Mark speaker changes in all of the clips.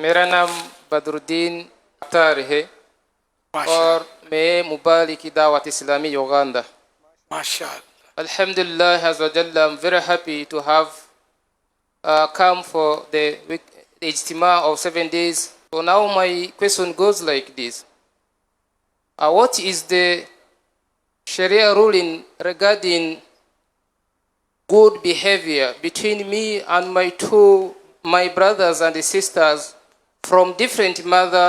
Speaker 1: میرا نام بدرالدین اختر ہے اور میں مبالغ دعوت اسلامی یوگانڈا.
Speaker 2: ماشاء اللہ.
Speaker 1: Alhamdulillah Azza wa Jalla, I'm very happy to have come for the Ijtima of 7 days. So now my question goes like this. What is the Sharia ruling regarding good behavior between me and my brothers and sisters from different mother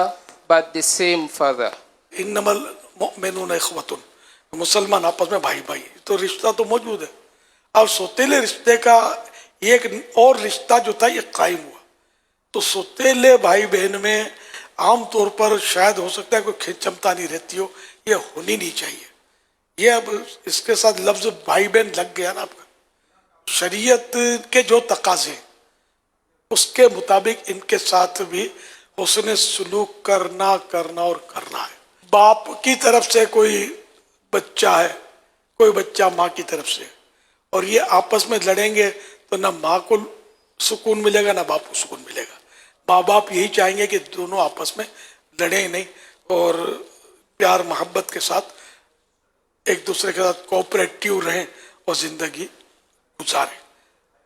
Speaker 1: but the same father?
Speaker 2: Animal مؤمنون اخوتن، مسلمان آپس میں بھائی بھائی، تو رشتہ تو موجود ہے. اب سوتیلے رشتے کا ایک اور رشتہ جو تھا یہ قائم ہوا. تو سوتیلے بھائی بہن میں عام طور پر شاید ہو سکتا ہے کوئی کھینچمتا نہیں رہتی ہو، یہ ہونی نہیں چاہیے. یہ اب اس کے ساتھ لفظ بھائی بہن لگ گیا نا آپ کا. شریعت کے جو تقاضے اس کے مطابق ان کے ساتھ بھی حسن سلوک کرنا اور کرنا ہے. باپ کی طرف سے کوئی بچہ ہے، کوئی بچہ ماں کی طرف سے، اور یہ آپس میں لڑیں گے تو نہ ماں کو سکون ملے گا نہ باپ کو سکون ملے گا. ماں باپ یہی چاہیں گے کہ دونوں آپس میں لڑیں نہیں اور پیار محبت کے ساتھ ایک دوسرے کے ساتھ کوآپریٹیو رہیں اور زندگی گزاریں.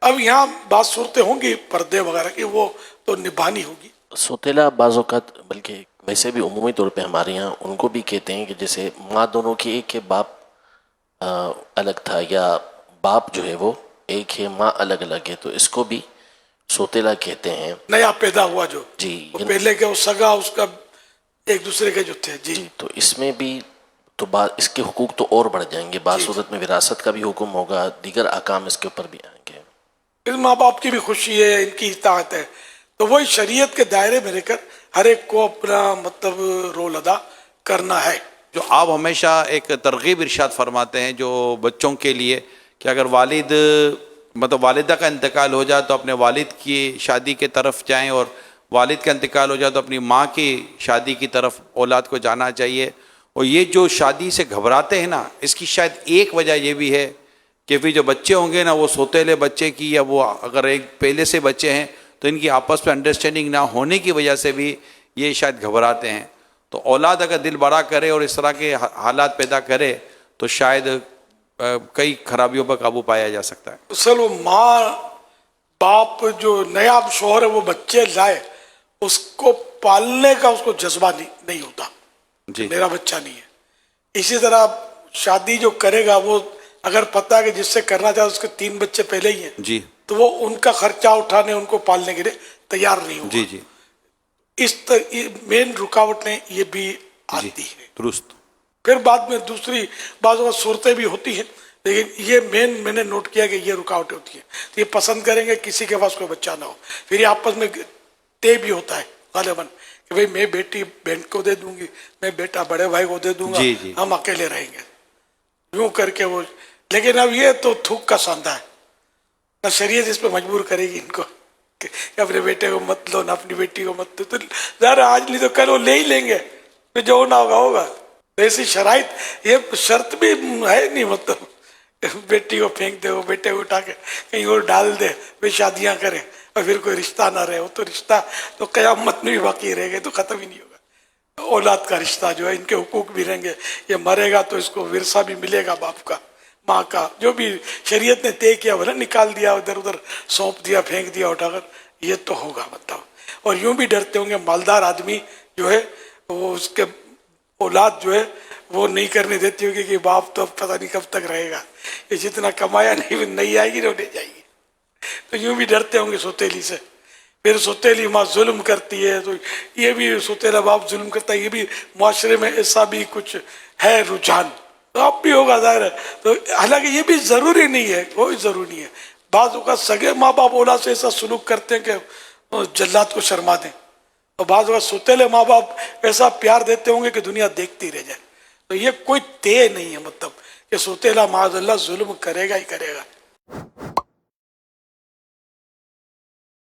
Speaker 2: اب یہاں بات صورتیں ہوں گی پردے وغیرہ کی، وہ تو نبھانی ہوگی.
Speaker 3: سوتیلا بعض اوقات، بلکہ ویسے بھی عمومی طور پہ ہمارے یہاں ان کو بھی کہتے ہیں کہ جیسے ماں دونوں کی ایک ہے، باپ الگ تھا، یا باپ جو ہے وہ ایک ہے، ماں الگ الگ ہے، تو اس کو بھی سوتیلا کہتے ہیں.
Speaker 2: نیا پیدا ہوا جو
Speaker 3: جی،
Speaker 2: وہ پہلے کے وہ سگا اس کا ایک دوسرے کے جو تھے. جی
Speaker 3: تو اس میں بھی تو اس کے حقوق تو اور بڑھ جائیں گے. بعض صورت میں وراثت کا بھی حکم ہوگا، دیگر احکام اس کے اوپر بھی آئیں گے.
Speaker 2: پھر ماں باپ کی بھی خوشی ہے، ان کی اطاعت ہے، تو وہی شریعت کے دائرے میں رہ کر ہر ایک کو اپنا مطلب رول ادا کرنا ہے.
Speaker 4: جو آپ ہمیشہ ایک ترغیب ارشاد فرماتے ہیں جو بچوں کے لیے کہ اگر والدہ کا انتقال ہو جائے تو اپنے والد کی شادی کے طرف جائیں، اور والد کا انتقال ہو جائے تو اپنی ماں کی شادی کی طرف اولاد کو جانا چاہیے. اور یہ جو شادی سے گھبراتے ہیں نا، اس کی شاید ایک وجہ یہ بھی ہے کہ پھر جو بچے ہوں گے نا، وہ سوتیلے بچے کی، یا وہ اگر ایک پہلے سے بچے ہیں تو ان کی آپس میں انڈرسٹینڈنگ نہ ہونے کی وجہ سے بھی یہ شاید گھبراتے ہیں. تو اولاد اگر دل بڑا کرے اور اس طرح کے حالات پیدا کرے تو شاید کئی خرابیوں پر قابو پایا جا سکتا ہے.
Speaker 2: اصل وہ ماں باپ جو نیا شوہر ہے وہ بچے لائے، اس کو پالنے کا اس کو جذبہ نہیں ہوتا
Speaker 4: جی،
Speaker 2: میرا بچہ نہیں ہے. اسی طرح شادی جو کرے گا وہ اگر پتہ ہے کہ جس سے کرنا چاہے اس کے 3 بچے پہلے ہی ہیں
Speaker 4: جی
Speaker 2: تو وہ ان کا خرچہ اٹھانے، ان کو پالنے کے لیے تیار نہیں ہوگا.
Speaker 4: جی جی
Speaker 2: اس مین رکاوٹیں یہ بھی آتی ہے.
Speaker 4: درست.
Speaker 2: پھر بعد میں دوسری بعض اوقات صورتیں بھی ہوتی ہیں، لیکن یہ مین میں نے نوٹ کیا کہ یہ رکاوٹیں ہوتی ہیں. تو یہ پسند کریں گے کسی کے پاس کوئی بچہ نہ ہو. پھر یہ آپس میں طے بھی ہوتا ہے غالباً کہ بھئی میں بیٹی بہن کو دے دوں گی، میں بیٹا بڑے بھائی کو دے دوں گا، ہم اکیلے رہیں گے، یوں کر کے وہ. لیکن اب یہ تو تھوک کا ساندہ ہے، نہ شریعت اس پہ مجبور کرے گی ان کو کہ اپنے بیٹے کو مت لو نہ اپنی بیٹی کو مت لو. تو ظاہر آج نہیں تو کل وہ لے ہی لیں گے، پھر جو ہونا ہوگا ہوگا. ایسی شرائط، یہ شرط بھی ہے نہیں، مطلب بیٹی کو پھینک دے، وہ بیٹے کو اٹھا کے کہیں اور ڈال دے، پھر شادیاں کرے اور پھر کوئی رشتہ نہ رہے. وہ تو رشتہ تو قیامت میں بھی باقی رہے گا، تو ختم ہی نہیں ہوگا. اولاد کا رشتہ جو ہے ان کے حقوق بھی رہیں گے. یہ مرے گا تو اس کو ورثہ بھی ملے گا، باپ کا ماں کا جو بھی شریعت نے طے کیا وہ نا نکال دیا، ادھر ادھر سونپ دیا، پھینک دیا اٹھا کر، یہ تو ہوگا مطلب. اور یوں بھی ڈرتے ہوں گے مالدار آدمی جو ہے وہ اس کے اولاد جو ہے وہ نہیں کرنے دیتی ہوگی کہ باپ تو اب پتہ نہیں کب تک رہے گا، یہ جتنا کمایا نہیں آئے گی رونے جائے گی. تو یوں بھی ڈرتے ہوں گے سوتیلی سے. پھر سوتیلی ماں ظلم کرتی ہے تو یہ بھی سوتیلا باپ ظلم کرتا ہے. یہ بھی معاشرے میں ایسا بھی کچھ ہے رجحان، تو اب بھی ہوگا ظاہر ہے. تو حالانکہ یہ بھی ضروری نہیں ہے، کوئی ضروری نہیں ہے. بعض اوقات سگے ماں باپ اولاد سے ایسا سلوک کرتے ہیں کہ جلات کو شرما دیں، اور بعض اوقات سوتیلے ماں باپ ایسا پیار دیتے ہوں گے کہ دنیا دیکھتی رہ جائے. تو یہ کوئی طے نہیں ہے مطلب کہ سوتیلا معاذ اللہ ظلم کرے گا ہی کرے گا.